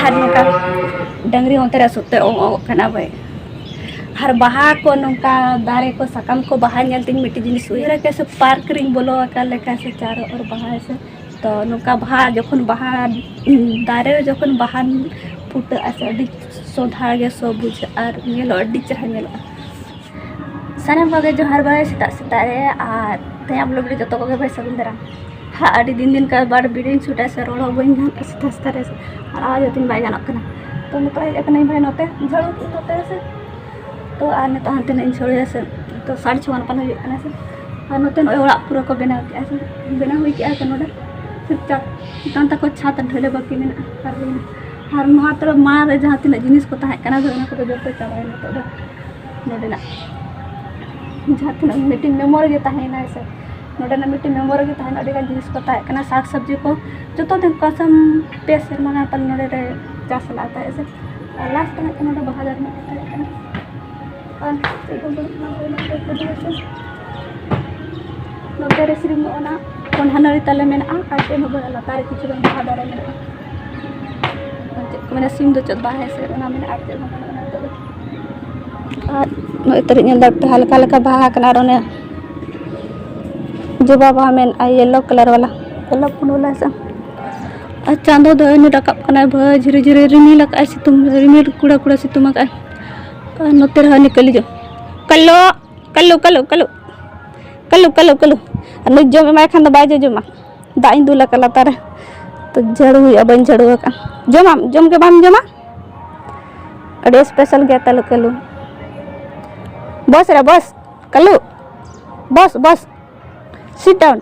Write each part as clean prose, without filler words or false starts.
हर नौका डंगरी होते सुते ओना भाई हर बहा को नौका दारे को सकम को बहा नलती मिट्टी जिनिस हुई कैसे पार्क रिंग बोलो कैसे चारों और बहा से तो नौका बहा जखन बहा दारे जखन बहा फुट आसे सोधा गे सो बुझ और नेलो चढ़ा नेलो सानम को जोहार बाय सेता सेता रे और तयाम लोग जो तो को भाई सगुन दरा हाँ अड़ी दिन का बार बीडिंग छुटा से रोड बइन सेता सेता रे और आज दिन बाय गानक कना तो नतो हेज कना भाई नते झड़ू तोते से तो आर नतो हांते न छोड़े से तो 6:30 पान हो कना से और नते ओड़ा पूरा को बना के से बना हुई के से नोडा चुपचाप तांता को छात ढले बाकी में और मात्र मार जहाँ तीन जिनिस को तहे कना को जो चाबा नतो नोडेना जहाँ तीन मिट्टी मेमोर के तहना से नोडेना मिट्टी मेमोर के तहना अड़ीगान जिनिस को तहे साग सब्जी को जो तो दिन कसम पे सेरमा पल नोडे रे चास लाता है से लास्ट तहना नोडे 1000 में तहे और नोडे रे सिरिम ओना कोनहानरी तले में आते नो बड़ा लातार किछु बन बहा दारे में मैंने सिम दो चत बाहे से ओना में आते और नो इतरी लगते हल्का हल्का बहा कना रोने जो बाबा में येलो कलर वाला येलो पुनोला से और चांदो दो ने रकब कना भ झिरे झिरे रिमिल लका सितुम रिमिल कुड़ा कुड़ा सितुम का और नोते रह निकली जो कल्लो कल्लो कल्लो कल्लो कल्लो कल्लो कल्लो और जम एमा खान बाय जमा दाई दुला कला तारे तो झड़ू बन झड़ू का जम के बाम जमा अड़े स्पेशल गया तलो कलू बस रे बस कलू बस बस सिट डाउन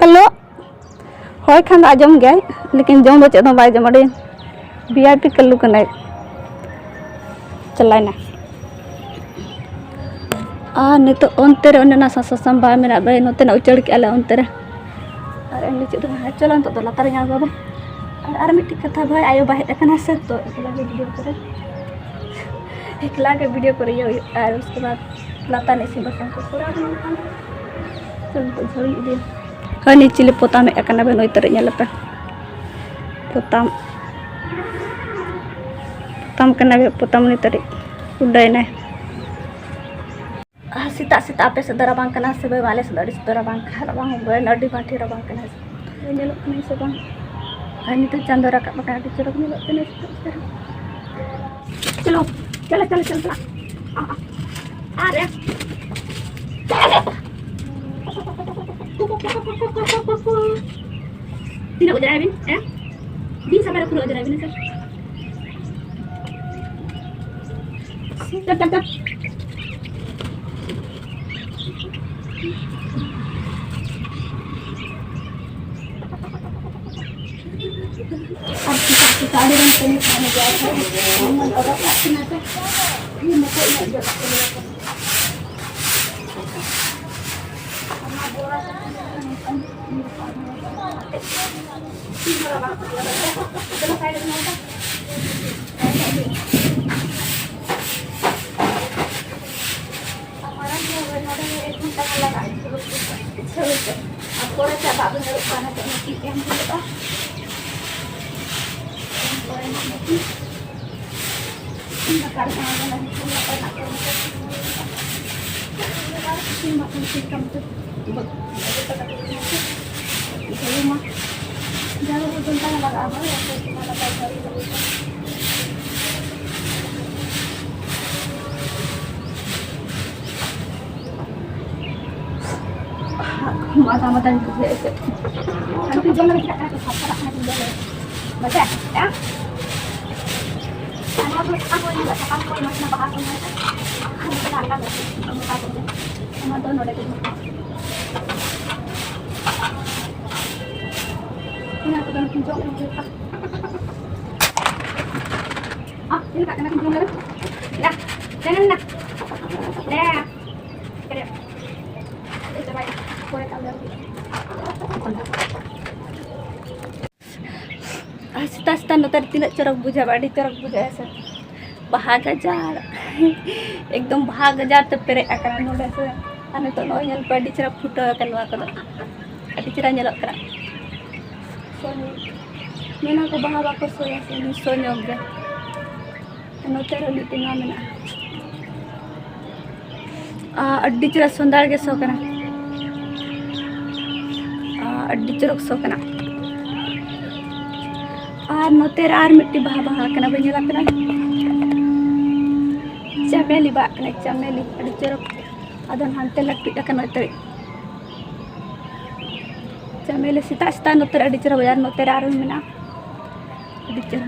कलो होय खान आजम गए लेकिन जम दो चेदो बाय जम अड़े वीआईपी कलू कना चलाना आ नित अंते रे ना ससम बा मेना बे नते ना उचड़ के आले अंते रे और एंडी चेद चलो तो लातार ᱧᱟᱢ बाबा और मिट्टी कथा भाई आयो बाहे कना से तो एकला के वीडियो करे और उसके बाद लाता ने सी बसन को पूरा चल तो झड़ी दे हनी चिले पोता में कना बे नोय तरे ñेल पे पोताम पोताम कना बे पोताम नि तरे उड़ाय ना सीता सीता पे से दरा बांग कना से बे वाले से दरी से दरा बांग खा बांग बे नडी बाठी रा बांग कना से नेलो कना से बांग हनी तो चंदो रका बका टी चरक नेलो कना चलो चलो चलो चलो आ रे तीन उधर आबिन दिन समय रखो उधर आबिन सर चल चल अब सारे रंग से खाने गया था मन और अपना से ये मत नहीं जो अपना बोरा चलो साइड में होता हमारा एक घंटा लगा अब थोड़ा सा बाबू ने खाना चाहिए कि हम बोलता mata-mata itu biasa. Nanti jangan kita kasih apa-apa nanti jangan. Baca ya. Aku ini nggak cakap kok masih bahas ini. Aku kita angkat kamu tahu. Sama dono lagi. Ini aku kan pinjam ini. Ah, ini kak kena pinjam lagi. Lah, jangan nak. Lah. Kerja. Itu baik. आस्ता आस्ता नतर तीन चरक बुझा बाड़ी चरक बुझा ऐसे भाग jar एकदम भाग जार तो पेरे आकरा नोडे से आने तो नो ñel पाड़ी चरक फुटो कनवा कदो आटी चरा ñelok करा Mena ko baha bako soya se ni sonyog ge. Note ro mitinga mena. Addi chira sundar ge so kana. Addi chirok so kana. Note ar mitti baha kana banyela kana. Chameli ba kana chameli addi chirok. Adan hante latti kana teri. Chameli sita note addi chira bayar note ar mena. Addi chira.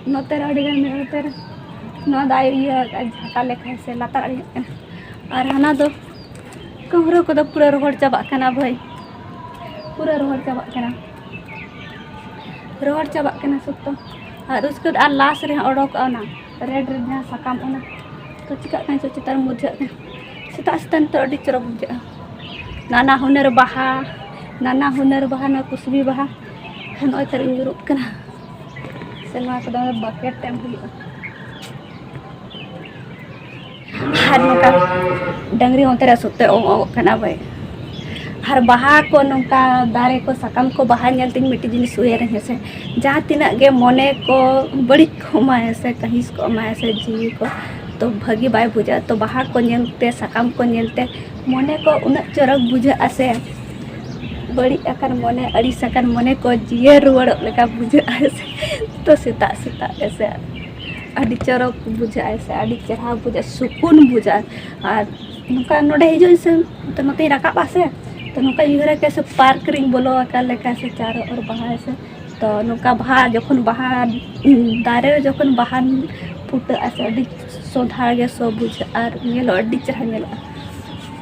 Note addi gan mena note. No dai iya kale khaise latar addi kana. Ar hana do कहरो को तो पूरा रोहड़ चाबा kana भाई पूरा रोहड़ चाबा kana सुतो और उसको और last रे ओडोक आना रेड रेड जहाँ साकाम आना तो चिका काई सो चितार मुझे सिता सिता तो अड़ी चरक मुझे नाना हुनर बाहा ना कुसबी बाहा नोय तर युरोप kana सेलमा को दम बकेट टाइम हुई हर नोका डंगरी होते रह सुते ओ kana भाई हर बाहा को नोका दारे को साकाम को बाहा नेलतिन मिट्टी जिनिस हुए रहे से जहाँ तिना गे मने को बड़ी खमाए से कहिस को माए से जी को तो भगी बाय बुझा तो बाहा को नेलते साकाम को नेलते मने को उन चरक बुझा आसे बड़ी अकर मने अड़ी सकर मने को जिए रुवड़ लेका बुझा आसे तो सीता ऐसे अड़ी चरक बुझा ऐसे अड़ी चढ़ा बुझा सुकून बुझा और नोका नोडे हिजो से तो नते रका पासे तो नौका युहरा कैसे पार्क रिंग बोलो अकाले कैसे चारों और बाहर से तो नौका बाहा जखन बाहा दारे जखन बाहा फुट ऐसे अड़ी सोधार गे सो बुझ और नेलो अड़ी चढ़ा नेलो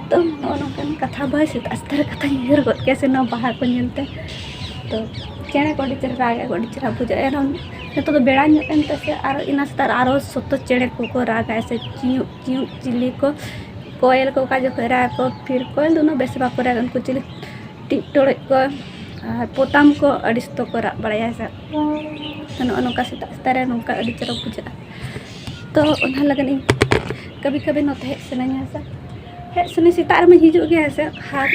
तो नौका कथा भाई से अस्तर कथा युहर गत कैसे न बाहा को नेलते तो चेणे को अड़ी चढ़ा रागे को अड़ी चढ़ा बुझ एरन तो बेड़ा ᱧᱚᱜ से और इना से आरो सतो चेणे को रागा ऐसे चियो चियो चिली को कोयल को का जो करा को फिर कोयल दोनों बेस बाको रा उनको चिली टिकटोड़ को पोताम को अड़िस्तो को रा बड़ाया सा तो नोका से तारे नोका अड़ी चरक बुझा तो उन्हा लगन कभी कभी नोते हे सने सितार में हिजु गया ऐसे हार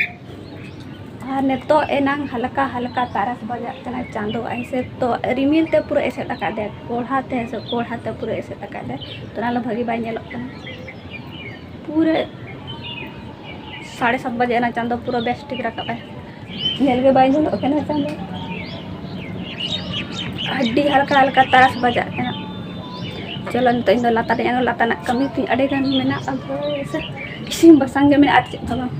ने तो एनांग हल्का तारस बजा तना चांदो ऐसे तो रिमिल ते पूरा ऐसे लगा दे कोढ़ाते पूरा ऐसे लगा दे तो नालो भगी बाई नेलो पूरे 7:30 बजे ना चांदो पूरा बेस्टिक रखा नेल के बाई नेलो केना चांदो अड्डी हल्का तारस बजा केना चलो तो इन लाता ना कमी थी अड़े गान मेना अब ऐसे इसी बसंग में आज भगवान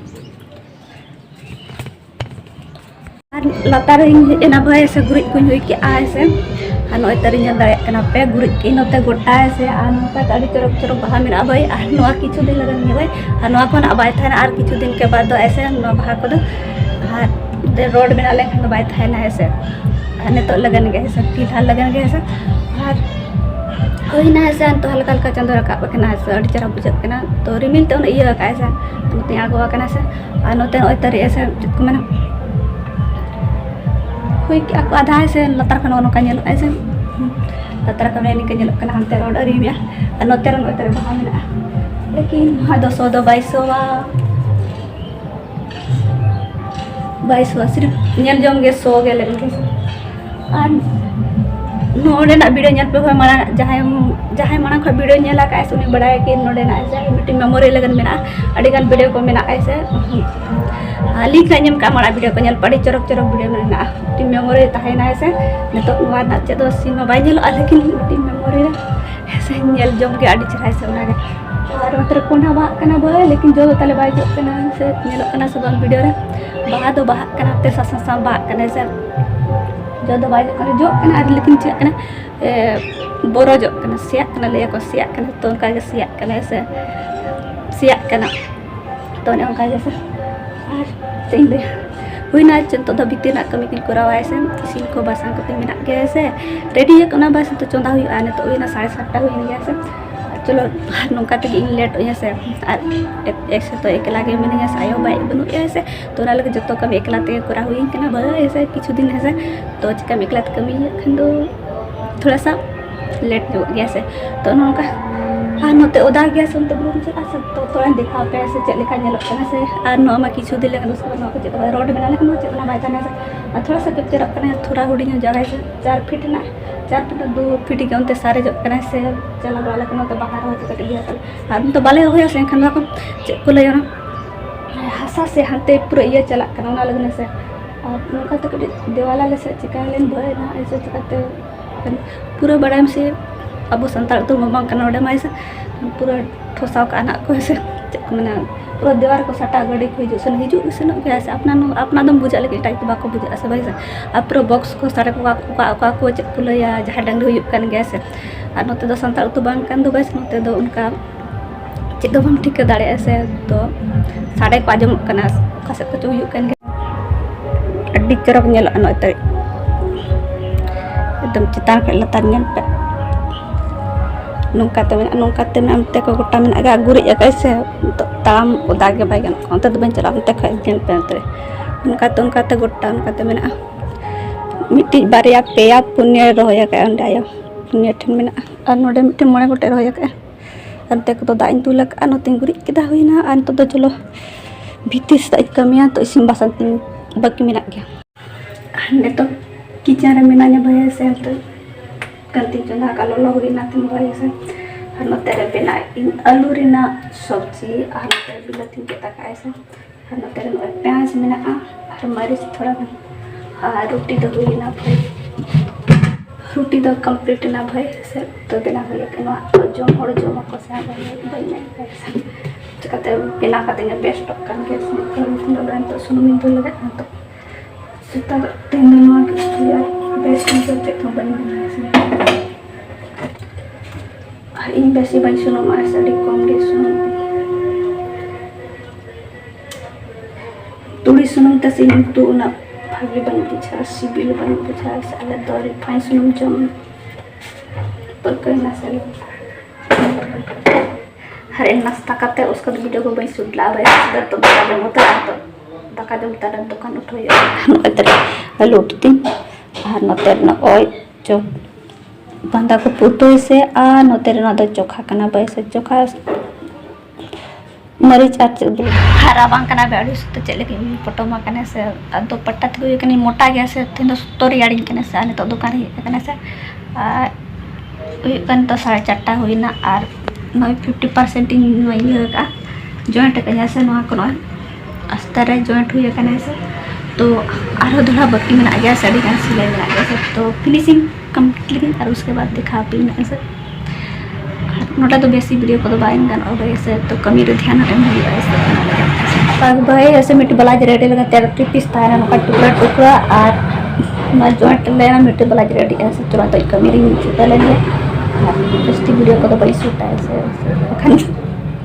लातार एना भाई से गुरिज को हुई कि आ से नोय तरी जल दाड़े कना पे गुरिज की नोते गोटा से आ नोका अड़ी चरक बाहा मेना भाई आ नोआ किछु दिन लगन भाई आ नोआ कोन आबाय थाना आर किछु दिन के बाद ऐसे नोआ बाहा को दे रोड में आले खन बाय थाना ऐसे ने तो लगन गे से फिलहाल लगन गे से और होई ना से तो हल्का चंदो रखा कना से अड़ी चरक बुझ कना तो रिमिल तो इया का से नोते आगो कना से आ नोते ओय तरी ऐसे को मना हुई कि आधा से लतार खन नोका नेल ऐसे लतार खन ने के कना हमते रोड अरी में नोते बाहा मेना लेकिन हा 200 दो 2200 सिर्फ नेल जोंग गे सो गे लेकिन और नोडे ना वीडियो नेल पे माना जहां माना ख वीडियो नेला का ऐसे उनी बड़ा कि नोडे ना ऐसे मिटी मेमोरी लगन मेना अड़ी गान वीडियो को मेना ऐसे हाली खाइम का माना वीडियो को नेल पड़ी चरक वीडियो मेना टी मेमोरी ताहेना ऐसे नितो नुआ ना चेदो सीमा बाय नेल लेकिन टी मेमोरी रे ऐसे नेल जम के अड़ी चढ़ाई से उना और मतलब कोना बा कना भाई लेकिन जो तले बाय जो कना से नेल कना सब वीडियो रे बाहा दो बाहा कना ते सा बा कना से जो दो बाय जो कना लेकिन चे कना बोरो जो कना सिया कना ले को सिया कना तो उनका के सिया कना से सिया कना तो ने उनका जैसे और तेंदे हुई ना चंतो द बिते ना कमी किन करावा ऐसे इसी को बासा को मेना के ऐसे रेडी है कना बस तो चंदा हुई आने तो हुई ना 7:30 हुई नहीं ऐसे चलो नोका तक इन लेट हो ऐसे ऐसे तो एकला के मैंने ऐसे आयो बाई बनु ऐसे तो ना लगे जतो कम एकला ते करा हुई कना बा ऐसे किछु दिन ऐसे तो चिका एकला कमी खंडो थोड़ा सा लेट हो गया ऐसे तो नोका हाँ नोते ओदा गया से उनते बुम चला से तो थोड़ा दिखा पे से चले का नेलो कना से और नो मा किछु दिन लगे उसके बाद नो को चेक रोड बना लेकिन चेक ना बाय तने से थोड़ा सा कैप्चर करना थोड़ा हुडी जगह से 4 फीट ना 4 फीट 2 फीट के उनते सारे जो करना से चला वाला के तो बाहर हो के दिया और तो बाले हो से खन को चेक को ले हसा से हाथे पूरा ये चला करना ना लगने से और उनका तो देवाला ले से चिका लेन भय ना ऐसे चिकाते पूरा बड़ा से अब संताल तो ममा कना माइस पूरा ठोसाव का ना को से माने पूरा दीवार को सटा गड़ी को हिजु सन के से अपना दम बुझा लेकिन टाइप बाको बुझा से भाई से अब पूरा बॉक्स को सारे को चेक को लया जहां डंगरी हुई कन गया से और नोते दो संताल तो बांग कन दो बस नोते दो उनका चेक दो हम ठीक दाड़े से तो साड़े को आजम कना का से को हुई कन अड्डी चरक नेल नोते एकदम चितार के लतार नेल पे नौकाते में अमते को गोटा में आगे गुरी कैसे तो ताम उदा के भाई अंत बन चला अंत खेल पे उनकाते गोटा उनकाते में मिट्टी बारिया पेया पुण्य रोया के अंडा पुण्य ठन में और नोडे मिट्टी मोड़े गोटे रोया के अंते को दाई दुल का नोते गुरी केदा हुईना और तो चलो भीतिस कमिया तो इसिन बासन तीन बाकी में गया तो किचन में ना भैया से तो कंती चंदा का लोलो हुई ना तुम भाई से हर तेरे बिना आलू रिना सब्जी और तेरे बिलती के तक ऐसे हर तेरे प्याज में ना हर मरीच थोड़ा और रोटी तो हुई ना भाई रोटी तो कंप्लीट ना भाई से तो बिना हुई कि ना जो मोड़ जो मको से भाई नहीं ऐसे कहते बिना कहते हैं बेस्ट कर के सुन तो सुन तो लगे तो सीता तीन दिन के बेस्ट करते तो बन इन बेसी बन सुनो मार सड़ी कम गे सुनो तुड़ी सुनो तसिन तो ना भागी बन बुझा सिबिल बन बुझा साले दरी फाइन सुनो जम पर कहीं ना सली हर नाश्ता करते उसका वीडियो को बन सुट ला भाई तो दादा होता तो दाका जम तारा दुकान उठोयो नोते लूटती और नोते न ओय जो बंदा को पुतो से आ नोते ना दो चोखा कना बैसे चोखा मरीच हरा बांग कना बेड़ी तो चले के फोटो मा कने से दो पट्टा तो कनी मोटा गया से तीन तो रियाड़ी कने से आने तो दुकान ही कने से कन तो 4.5 हुईना और 50% इन का जॉइंट कया से नवा कोनो अस्तर जॉइंट हुई कने से तो आरो थोड़ा बाकी में आ गया साड़ी का सिलाई में आ गया तो फिनिशिंग कंप्लीट और उसके बाद दिखा पी ऐसे नोटा तो बेसी वीडियो को तो बाइन गान और ऐसे तो कमी रे ध्यान एम हुई ऐसे पग भाई ऐसे मिट्टी ब्लाउज रेडी लगा 3 पीस था ना टुकड़ा और मैं जॉइंट लेना मिट्टी ब्लाउज रेडी ऐसे चलो तो कमी रे छुटा लेंगे बेस्ट वीडियो को तो बड़ी सूट है ऐसे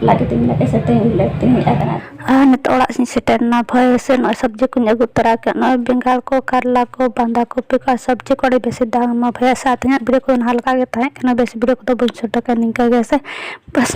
लगे तीन ऐसे लेते हैं नितोड़ा सेटर ना भय से न सब्जी को अगू तरा के न बेंगार को करला को बांधा कोपी को सब्जी को बेसी दाम में भय साथ वीडियो को हल्का के तहन बेसी वीडियो को तो बुझ निका गया से बस।